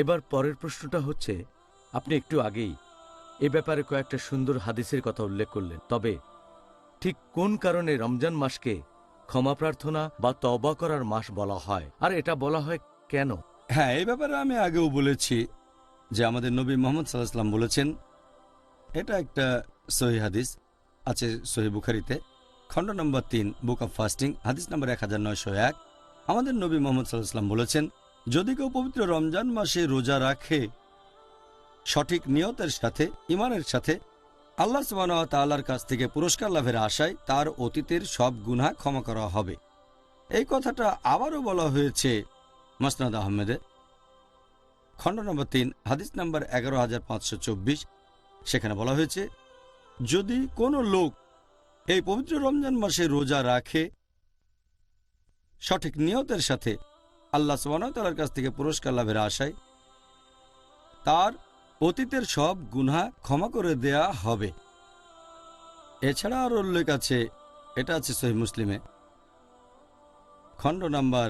এবার পরের প্রশ্নটা হচ্ছে, আপনি একটু আগেই এ ব্যাপারে কয়েকটা সুন্দর হাদিসের কথা উল্লেখ করলেন, তবে ঠিক কোন কারণে রমজান মাসকে ক্ষমা প্রার্থনা বা তওবা করার মাস বলা হয়, আর এটা বলা হয় কেন? হ্যাঁ, এই ব্যাপারে আমি আগেও বলেছি যে আমাদের নবী মোহাম্মদ সাল্লাল্লাহু আলাইহি ওয়াসাল্লাম বলেছেন, এটা একটা সহিহ হাদিস, আছে সহিহ বুখারীতে, খণ্ড নম্বর 3, বুক অব ফাস্টিং, হাদিস নম্বর 1901। আমাদের নবী মোহাম্মদ সাল্লাল্লাহু আলাইহি ওয়াসাল্লাম বলেছেন, যদি কেউ পবিত্র রমজান মাসে রোজা রাখে সঠিক নিয়তের সাথে, ঈমানের সাথে, আল্লাহ সুবহানাহু ওয়া তাআলার কাছ থেকে পুরস্কার লাভের আশায়, তার অতীতের সব গুনাহ ক্ষমা করা হবে। এই কথাটা আবারও বলা হয়েছে মুসনাদ আহমেদে, খণ্ড নম্বর 3, হাদিস নম্বর 11524। সেখানে বলা হয়েছে, যদি কোনো লোক এই পবিত্র রমজান মাসে রোজা রাখে সঠিক নিয়তের সাথে, আল্লাহ সুবহানাহু ওয়া তাআলার কাছ থেকে পুরস্কার লাভের আশায়, তার অতীতের সব গুনাহ ক্ষমা করে দেয়া হবে। এছাড়া আরও উল্লেখ আছে, এটা আছে সহিহ মুসলিমে, খণ্ড নম্বর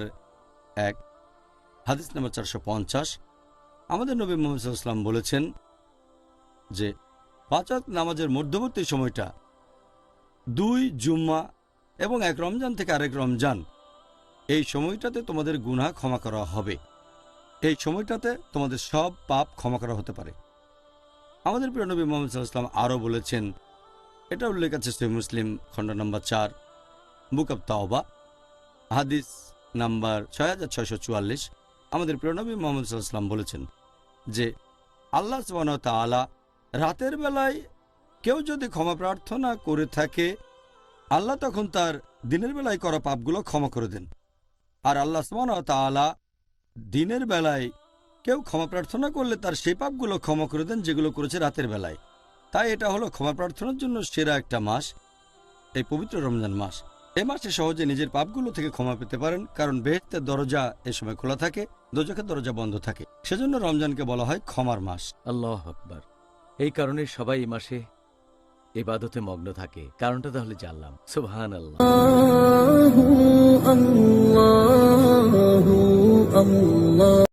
1, হাদিস নম্বর 450। আমাদের নবী মুহাম্মদ সাল্লাল্লাহু আলাইহি ওয়াসাল্লাম বলেছেন যে 5 ওয়াক্ত নামাজের মধ্যবর্তী সময়টা 2 জুম্মা এবং 1 রমজান থেকে আরেক রমজান, এই সময়টাতে তোমাদের গুনাহ ক্ষমা করা হবে। এই সময়টাতে তোমাদের সব পাপ ক্ষমা করা হতে পারে। আমাদের প্রিয় নবী মুহাম্মদ সাল্লাল্লাহু আলাইহি ওয়াসাল্লাম আরও বলেছেন, এটা উল্লেখ আছে সহিহ মুসলিম, খণ্ড নম্বর 4, বুক অব তাওবা, হাদিস নাম্বার 6644। আমাদের প্রিয় নবী মুহাম্মদ সাল্লাল্লাহু আলাইহি ওয়াসাল্লাম বলেছেন যে আল্লাহ সুবহানাহু ওয়া তাআলা রাতের বেলায় কেউ যদি ক্ষমা প্রার্থনা করে থাকে, আল্লাহ তখন তার দিনের বেলায় করা পাপগুলো ক্ষমা করে দেন। আর আল্লাহ সুবহানাহু ওয়া তাআলা দিনের বেলায় কেউ ক্ষমা প্রার্থনা করলে তার সেই পাপগুলো ক্ষমা করে দেন যেগুলো করেছে রাতের বেলায়। তাই এটা হলো ক্ষমা প্রার্থনার জন্য সেরা একটা মাস, এই পবিত্র রমজান মাস। এই মাসে সহজে নিজের পাপগুলো থেকে ক্ষমা পেতে পারেন, কারণ বেহেশতের দরজা এ সময় খোলা থাকে, দোজখের দরজা বন্ধ থাকে। সেজন্য রমজানকে বলা হয় ক্ষমার মাস। আল্লাহু আকবার। এই কারণে সবাই এই মাসে ইবাদতে মগ্ন থাকে। কারণটা তাহলে জানলাম। সুবহানাল্লাহ। আল্লাহু আল্লাহু আল্লাহ।